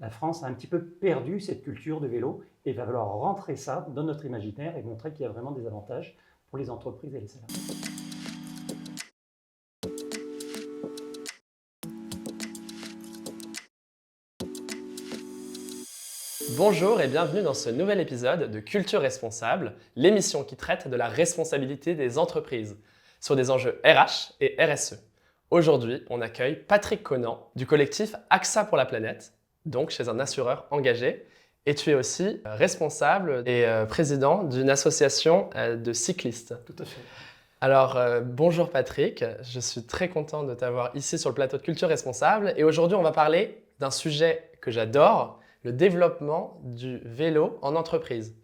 la France a un petit peu perdu cette culture de vélo et il va falloir rentrer ça dans notre imaginaire et montrer qu'il y a vraiment des avantages pour les entreprises et les salariés. Bonjour et bienvenue dans ce nouvel épisode de Culture Responsable, l'émission qui traite de la responsabilité des entreprises sur des enjeux RH et RSE. Aujourd'hui, on accueille Patrick Conant du collectif AXA pour la planète, donc chez un assureur engagé. Et tu es aussi responsable et président d'une association de cyclistes. Tout à fait. Alors, bonjour Patrick, je suis très content de t'avoir ici sur le plateau de Culture Responsable. Et aujourd'hui, on va parler d'un sujet que j'adore, le développement du vélo en entreprise.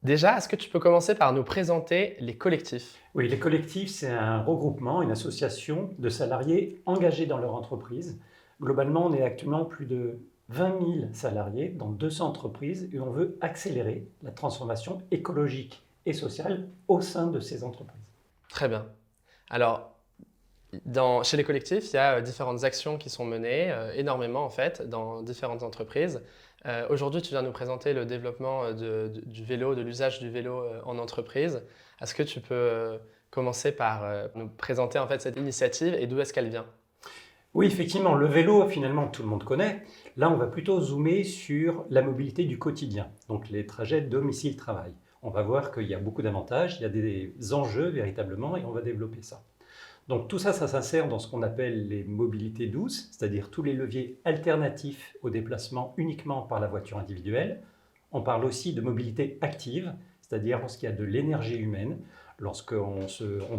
Déjà, est-ce que tu peux commencer par nous présenter les collectifs ? Oui, les collectifs, c'est un regroupement, une association de salariés engagés dans leur entreprise. Globalement, on est actuellement plus de 20 000 salariés dans 200 entreprises et on veut accélérer la transformation écologique et sociale au sein de ces entreprises. Très bien. Alors, chez les collectifs, il y a différentes actions qui sont menées, énormément en fait, dans différentes entreprises. Aujourd'hui, tu viens nous présenter le développement du vélo, de l'usage du vélo en entreprise. Est-ce que tu peux commencer par nous présenter en fait cette initiative et d'où est-ce qu'elle vient ? Oui, effectivement, le vélo, finalement, tout le monde connaît. Là, on va plutôt zoomer sur la mobilité du quotidien, donc les trajets domicile-travail. On va voir qu'il y a beaucoup d'avantages, il y a des enjeux véritablement et on va développer ça. Donc tout ça, ça s'insère dans ce qu'on appelle les mobilités douces, c'est-à-dire tous les leviers alternatifs au déplacement uniquement par la voiture individuelle. On parle aussi de mobilité active, c'est-à-dire lorsqu'il y a de l'énergie humaine, lorsqu'on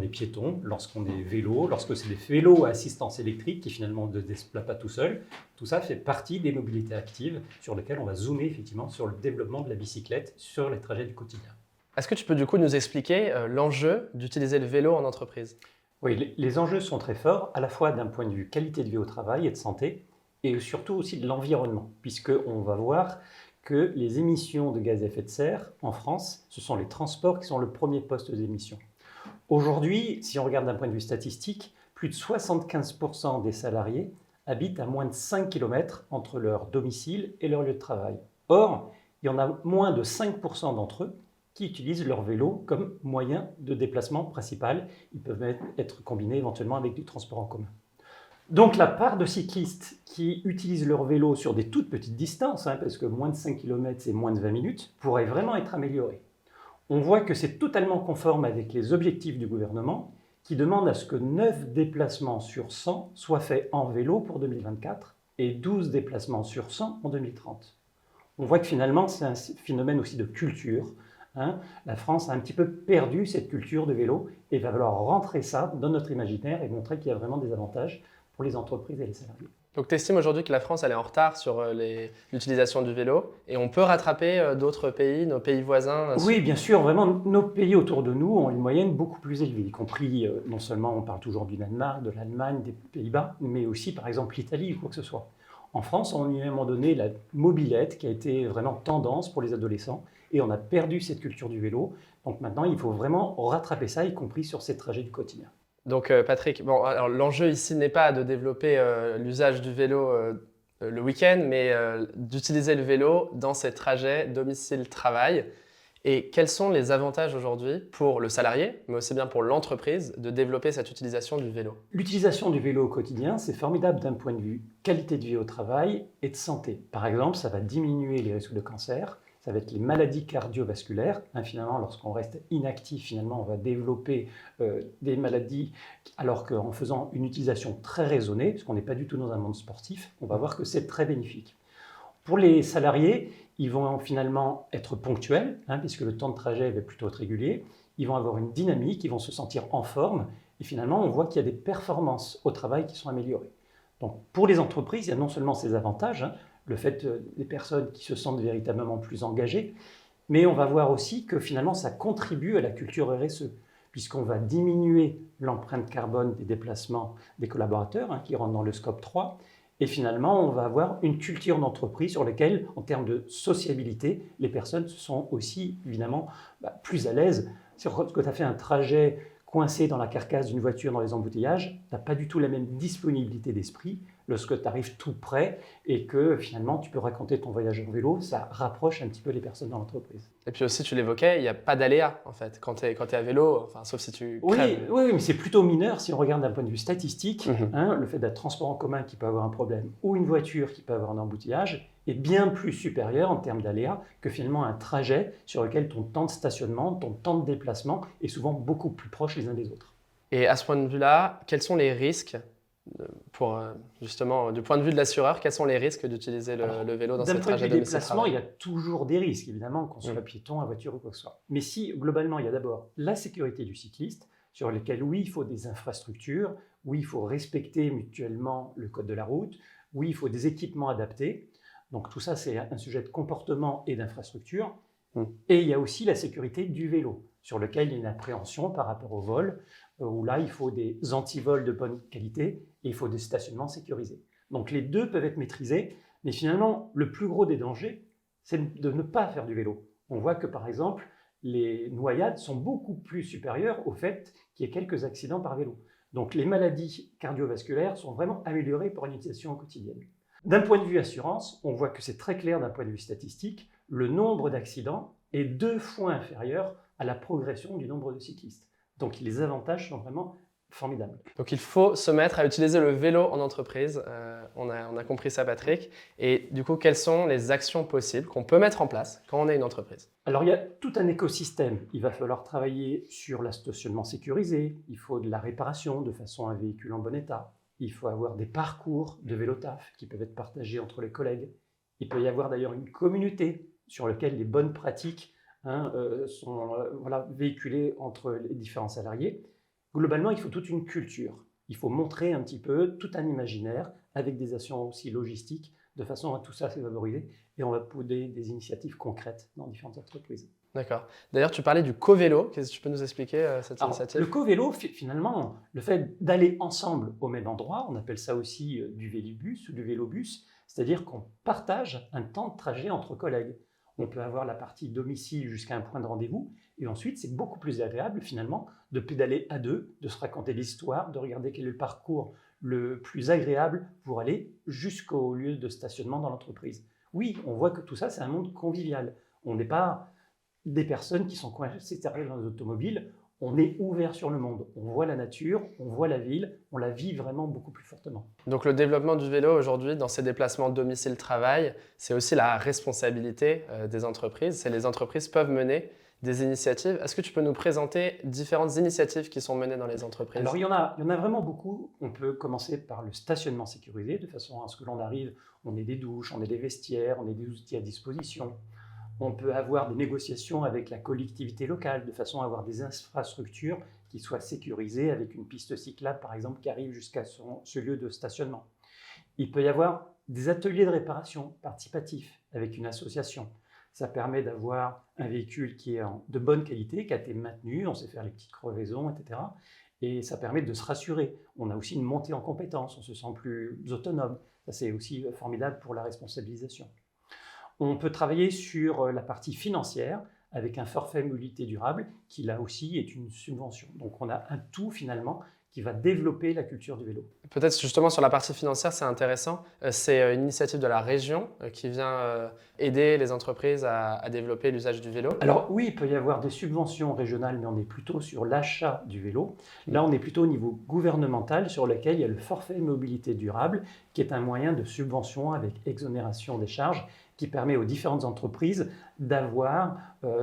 est piéton, lorsqu'on est vélo, lorsque c'est des vélos à assistance électrique qui finalement ne se déploient pas tout seuls. Tout ça fait partie des mobilités actives sur lesquelles on va zoomer effectivement sur le développement de la bicyclette sur les trajets du quotidien. Est-ce que tu peux du coup nous expliquer l'enjeu d'utiliser le vélo en entreprise ? Oui, les enjeux sont très forts, à la fois d'un point de vue qualité de vie au travail et de santé, et surtout aussi de l'environnement, puisqu'on va voir que les émissions de gaz à effet de serre en France, ce sont les transports qui sont le premier poste d'émissions. Aujourd'hui, si on regarde d'un point de vue statistique, plus de 75% des salariés habitent à moins de 5 km entre leur domicile et leur lieu de travail. Or, il y en a moins de 5% d'entre eux qui utilisent leur vélo comme moyen de déplacement principal. Ils peuvent être combinés éventuellement avec du transport en commun. Donc la part de cyclistes qui utilisent leur vélo sur des toutes petites distances, parce que moins de 5 km c'est moins de 20 minutes, pourrait vraiment être améliorée. On voit que c'est totalement conforme avec les objectifs du gouvernement qui demandent à ce que 9 déplacements sur 100 soient faits en vélo pour 2024 et 12 déplacements sur 100 en 2030. On voit que finalement c'est un phénomène aussi de culture. La France a un petit peu perdu cette culture de vélo et il va falloir rentrer ça dans notre imaginaire et montrer qu'il y a vraiment des avantages pour les entreprises et les salariés. Donc tu estimes aujourd'hui que la France elle est en retard sur l'utilisation du vélo et on peut rattraper d'autres pays, nos pays voisins Oui, bien sûr, vraiment, nos pays autour de nous ont une moyenne beaucoup plus élevée, y compris, non seulement on parle toujours du Danemark, de l'Allemagne, des Pays-Bas, mais aussi par exemple l'Italie ou quoi que ce soit. En France, on a eu à un moment donné la mobilette qui a été vraiment tendance pour les adolescents et on a perdu cette culture du vélo. Donc maintenant, il faut vraiment rattraper ça, y compris sur ces trajets du quotidien. Donc Patrick, bon, alors, l'enjeu ici n'est pas de développer l'usage du vélo le week-end, mais d'utiliser le vélo dans ces trajets domicile-travail. Et quels sont les avantages aujourd'hui pour le salarié, mais aussi bien pour l'entreprise, de développer cette utilisation du vélo ? L'utilisation du vélo au quotidien, c'est formidable d'un point de vue qualité de vie au travail et de santé. Par exemple, ça va diminuer les risques de cancer, ça va être les maladies cardiovasculaires. Finalement, lorsqu'on reste inactif, finalement, on va développer des maladies, alors qu'en faisant une utilisation très raisonnée, puisqu'on n'est pas du tout dans un monde sportif, on va voir que c'est très bénéfique. Pour les salariés, ils vont finalement être ponctuels, puisque le temps de trajet va plutôt être régulier. Ils vont avoir une dynamique, ils vont se sentir en forme. Et finalement, on voit qu'il y a des performances au travail qui sont améliorées. Donc, pour les entreprises, il y a non seulement ces avantages, le fait des personnes qui se sentent véritablement plus engagées, mais on va voir aussi que finalement, ça contribue à la culture RSE, puisqu'on va diminuer l'empreinte carbone des déplacements des collaborateurs qui rentrent dans le scope 3. Et finalement, on va avoir une culture d'entreprise sur laquelle, en termes de sociabilité, les personnes sont aussi évidemment plus à l'aise. Quand tu as fait un trajet coincé dans la carcasse d'une voiture dans les embouteillages, tu n'as pas du tout la même disponibilité d'esprit lorsque tu arrives tout près et que finalement tu peux raconter ton voyage en vélo, ça rapproche un petit peu les personnes dans l'entreprise. Et puis aussi, tu l'évoquais, il n'y a pas d'aléa en fait. Quand tu es à vélo, enfin, sauf si tu Oui, crèves. oui, mais c'est plutôt mineur si on regarde d'un point de vue statistique. Mhm. Le fait d'être transport en commun qui peut avoir un problème ou une voiture qui peut avoir un embouteillage est bien plus supérieur en termes d'aléas que finalement un trajet sur lequel ton temps de stationnement, ton temps de déplacement est souvent beaucoup plus proche les uns des autres. Et à ce point de vue-là, quels sont les risques pour justement, du point de vue de l'assureur, quels sont les risques d'utiliser le vélo dans D'un ces point de trajets vue déplacement, il domicile-travail? y a toujours des risques, évidemment, qu'on soit piéton, à voiture ou quoi que ce soit. Mais si, globalement, il y a d'abord la sécurité du cycliste, sur lesquelles, oui, il faut des infrastructures, oui, il faut respecter mutuellement le code de la route, oui, il faut des équipements adaptés. Donc tout ça, c'est un sujet de comportement et d'infrastructure. Et il y a aussi la sécurité du vélo, sur lequel il y a une appréhension par rapport au vol, où là, il faut des antivols de bonne qualité et il faut des stationnements sécurisés. Donc les deux peuvent être maîtrisés, mais finalement, le plus gros des dangers, c'est de ne pas faire du vélo. On voit que, par exemple, les noyades sont beaucoup plus supérieures au fait qu'il y ait quelques accidents par vélo. Donc les maladies cardiovasculaires sont vraiment améliorées pour une utilisation quotidienne. D'un point de vue assurance, on voit que c'est très clair d'un point de vue statistique, le nombre d'accidents est 2 fois inférieur à la progression du nombre de cyclistes. Donc les avantages sont vraiment formidables. Donc il faut se mettre à utiliser le vélo en entreprise. On a compris ça, Patrick. Et du coup, quelles sont les actions possibles qu'on peut mettre en place quand on est une entreprise? Alors il y a tout un écosystème. Il va falloir travailler sur le stationnement sécurisé, il faut de la réparation de façon à un véhicule en bon état, il faut avoir des parcours de vélo-taf qui peuvent être partagés entre les collègues. Il peut y avoir d'ailleurs une communauté sur laquelle les bonnes pratiques sont véhiculées entre les différents salariés. Globalement, il faut toute une culture. Il faut montrer un petit peu tout un imaginaire avec des actions aussi logistiques de façon à tout ça se valoriser et on va poder des initiatives concrètes dans différentes entreprises. D'accord. D'ailleurs, tu parlais du co-vélo. Qu'est-ce que tu peux nous expliquer cette initiative? Le co-vélo, finalement, le fait d'aller ensemble au même endroit, on appelle ça aussi du vélibus ou du vélobus, c'est-à-dire qu'on partage un temps de trajet entre collègues. On peut avoir la partie domicile jusqu'à un point de rendez-vous, et ensuite c'est beaucoup plus agréable finalement de pédaler à deux, de se raconter l'histoire, de regarder quel est le parcours le plus agréable pour aller jusqu'au lieu de stationnement dans l'entreprise. Oui, on voit que tout ça, c'est un monde convivial. On n'est pas des personnes qui sont coincées dans les automobiles, on est ouvert sur le monde, on voit la nature, on voit la ville, on la vit vraiment beaucoup plus fortement. Donc le développement du vélo aujourd'hui dans ces déplacements domicile-travail, c'est aussi la responsabilité des entreprises. Les entreprises peuvent mener des initiatives. Est-ce que tu peux nous présenter différentes initiatives qui sont menées dans les entreprises? Alors il y en a vraiment beaucoup. On peut commencer par le stationnement sécurisé, de façon à ce que l'on arrive, on ait des douches, on ait des vestiaires, on ait des outils à disposition. On peut avoir des négociations avec la collectivité locale, de façon à avoir des infrastructures qui soient sécurisées, avec une piste cyclable, par exemple, qui arrive jusqu'à ce lieu de stationnement. Il peut y avoir des ateliers de réparation participatifs avec une association. Ça permet d'avoir un véhicule qui est de bonne qualité, qui a été maintenu, on sait faire les petites crevaisons, etc. Et ça permet de se rassurer. On a aussi une montée en compétences, on se sent plus autonome. Ça, c'est aussi formidable pour la responsabilisation. On peut travailler sur la partie financière avec un forfait mobilité durable qui, là aussi, est une subvention. Donc, on a un tout, finalement, qui va développer la culture du vélo. Peut-être justement sur la partie financière, c'est intéressant. C'est une initiative de la région qui vient aider les entreprises à développer l'usage du vélo. Alors oui, il peut y avoir des subventions régionales, mais on est plutôt sur l'achat du vélo. Là, on est plutôt au niveau gouvernemental sur lequel il y a le forfait mobilité durable, qui est un moyen de subvention avec exonération des charges, qui permet aux différentes entreprises d'avoir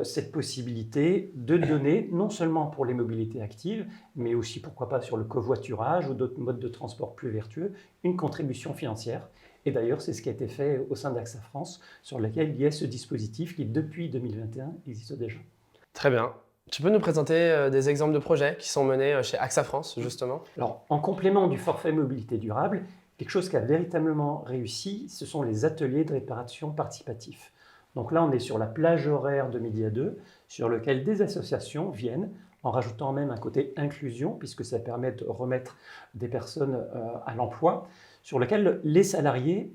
cette possibilité de donner, non seulement pour les mobilités actives, mais aussi, pourquoi pas, sur le covoiturage ou d'autres modes de transport plus vertueux, une contribution financière. Et d'ailleurs, c'est ce qui a été fait au sein d'AXA France, sur lequel il y a ce dispositif qui, depuis 2021, existe déjà. Très bien. Tu peux nous présenter des exemples de projets qui sont menés chez AXA France, justement? Alors, en complément du forfait mobilité durable, quelque chose qui a véritablement réussi, ce sont les ateliers de réparation participatifs. Donc là, on est sur la plage horaire de midi à 2, sur lequel des associations viennent, en rajoutant même un côté inclusion, puisque ça permet de remettre des personnes à l'emploi, sur lequel les salariés,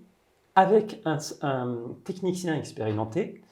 avec un technicien expérimenté,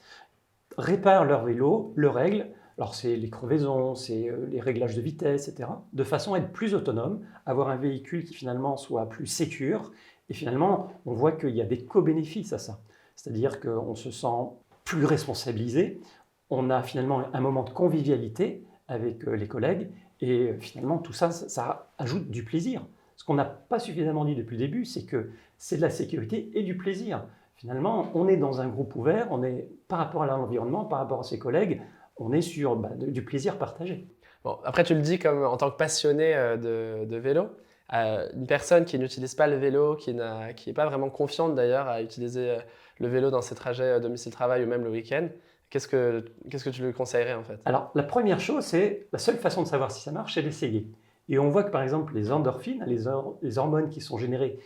réparent leur vélo, le règlent. Alors c'est les crevaisons, c'est les réglages de vitesse, etc. De façon à être plus autonome, avoir un véhicule qui finalement soit plus sécure Et finalement, on voit qu'il y a des co-bénéfices à ça. C'est-à-dire qu'on se sent plus responsabilisé, on a finalement un moment de convivialité avec les collègues, et finalement tout ça, ça ajoute du plaisir. Ce qu'on n'a pas suffisamment dit depuis le début, c'est que c'est de la sécurité et du plaisir. Finalement, on est dans un groupe ouvert, on est par rapport à l'environnement, par rapport à ses collègues, on est sur du plaisir partagé. Bon, après, tu le dis comme en tant que passionné de vélo. Une personne qui n'utilise pas le vélo, qui n'est pas vraiment confiante d'ailleurs à utiliser le vélo dans ses trajets domicile-travail ou même le week-end, qu'est-ce que tu lui conseillerais en fait? Alors, la première chose, c'est la seule façon de savoir si ça marche, c'est d'essayer. Et on voit que par exemple, les endorphines, les hormones qui sont générées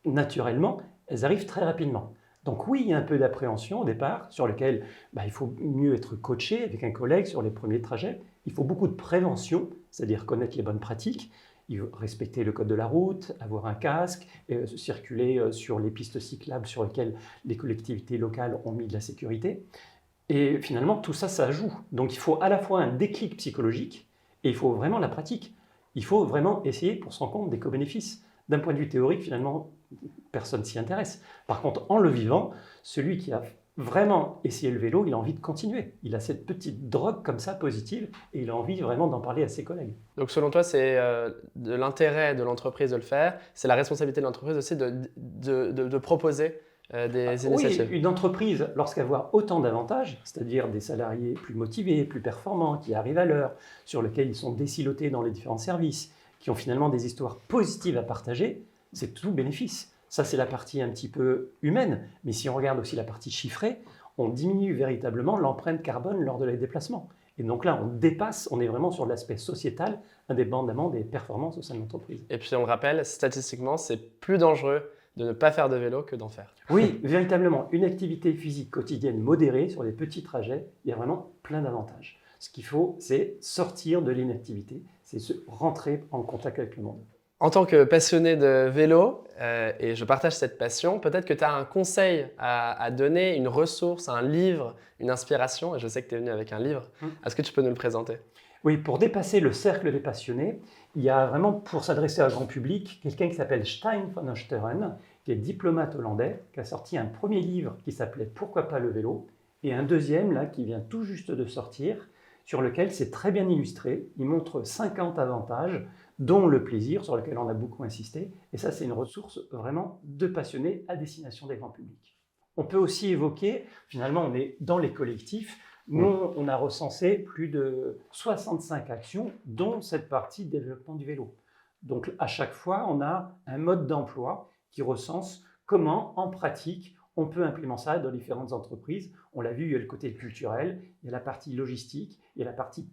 naturellement, elles arrivent très rapidement. Donc oui, il y a un peu d'appréhension au départ, sur lequel il faut mieux être coaché avec un collègue sur les premiers trajets. Il faut beaucoup de prévention, c'est-à-dire connaître les bonnes pratiques. Il faut respecter le code de la route, avoir un casque, circuler sur les pistes cyclables sur lesquelles les collectivités locales ont mis de la sécurité. Et finalement, tout ça, ça joue. Donc il faut à la fois un déclic psychologique et il faut vraiment la pratique. Il faut vraiment essayer pour se rendre compte des co-bénéfices. D'un point de vue théorique, finalement, personne s'y intéresse. Par contre, en le vivant, celui qui a vraiment essayé le vélo, il a envie de continuer. Il a cette petite drogue comme ça, positive, et il a envie vraiment d'en parler à ses collègues. Donc selon toi, c'est de l'intérêt de l'entreprise de le faire, c'est la responsabilité de l'entreprise aussi de proposer des initiatives. Oui, une entreprise, lorsqu'elle voit autant d'avantages, c'est-à-dire des salariés plus motivés, plus performants, qui arrivent à l'heure, sur lesquels ils sont désilotés dans les différents services, qui ont finalement des histoires positives à partager, c'est tout bénéfice. Ça, c'est la partie un petit peu humaine, mais si on regarde aussi la partie chiffrée, on diminue véritablement l'empreinte carbone lors de les déplacements. Et donc là, on est vraiment sur l'aspect sociétal, indépendamment des performances au sein de l'entreprise. Et puis on le rappelle, statistiquement, c'est plus dangereux de ne pas faire de vélo que d'en faire. Oui, véritablement, une activité physique quotidienne modérée sur des petits trajets, il y a vraiment plein d'avantages. Ce qu'il faut, c'est sortir de l'inactivité, c'est se rentrer en contact avec le monde. En tant que passionné de vélo, et je partage cette passion, peut-être que tu as un conseil à donner, une ressource, un livre, une inspiration, et je sais que tu es venu avec un livre. Est-ce que tu peux nous le présenter? Oui, pour dépasser le cercle des passionnés, il y a vraiment, pour s'adresser à grand public, quelqu'un qui s'appelle Stijn van Oosteren, qui est diplomate hollandais, qui a sorti un premier livre qui s'appelait « Pourquoi pas le vélo ?» et un deuxième là, qui vient tout juste de sortir, sur lequel c'est très bien illustré. Il montre 50 avantages, dont le plaisir, sur lequel on a beaucoup insisté. Et ça, c'est une ressource vraiment de passionnés à destination des grands publics. On peut aussi évoquer, finalement, on est dans les collectifs. Nous, on a recensé plus de 65 actions, dont cette partie développement du vélo. Donc, à chaque fois, on a un mode d'emploi qui recense comment, en pratique, on peut implémenter ça dans différentes entreprises. On l'a vu, il y a le côté culturel, il y a la partie logistique, il y a la partie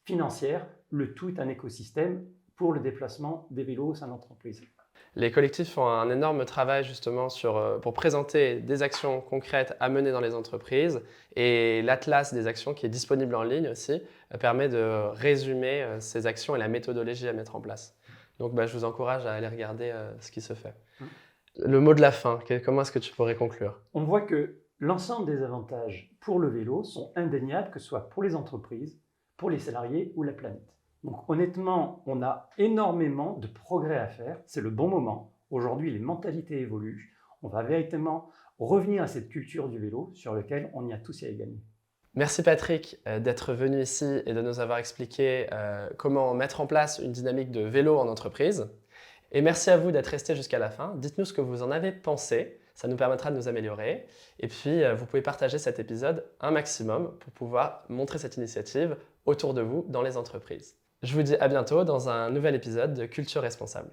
financière. Le tout est un écosystème pour le déplacement des vélos au sein de l'entreprise. Les collectifs font un énorme travail justement pour présenter des actions concrètes à mener dans les entreprises, et l'atlas des actions qui est disponible en ligne aussi permet de résumer ces actions et la méthodologie à mettre en place. Donc je vous encourage à aller regarder ce qui se fait. Le mot de la fin, comment est-ce que tu pourrais conclure? On voit que l'ensemble des avantages pour le vélo sont indéniables, que ce soit pour les entreprises, pour les salariés ou la planète. Donc honnêtement, on a énormément de progrès à faire, c'est le bon moment. Aujourd'hui, les mentalités évoluent. On va véritablement revenir à cette culture du vélo sur laquelle on y a tous à y gagner. Merci Patrick d'être venu ici et de nous avoir expliqué comment mettre en place une dynamique de vélo en entreprise. Et merci à vous d'être resté jusqu'à la fin. Dites-nous ce que vous en avez pensé, ça nous permettra de nous améliorer. Et puis, vous pouvez partager cet épisode un maximum pour pouvoir montrer cette initiative autour de vous dans les entreprises. Je vous dis à bientôt dans un nouvel épisode de Culture Responsable.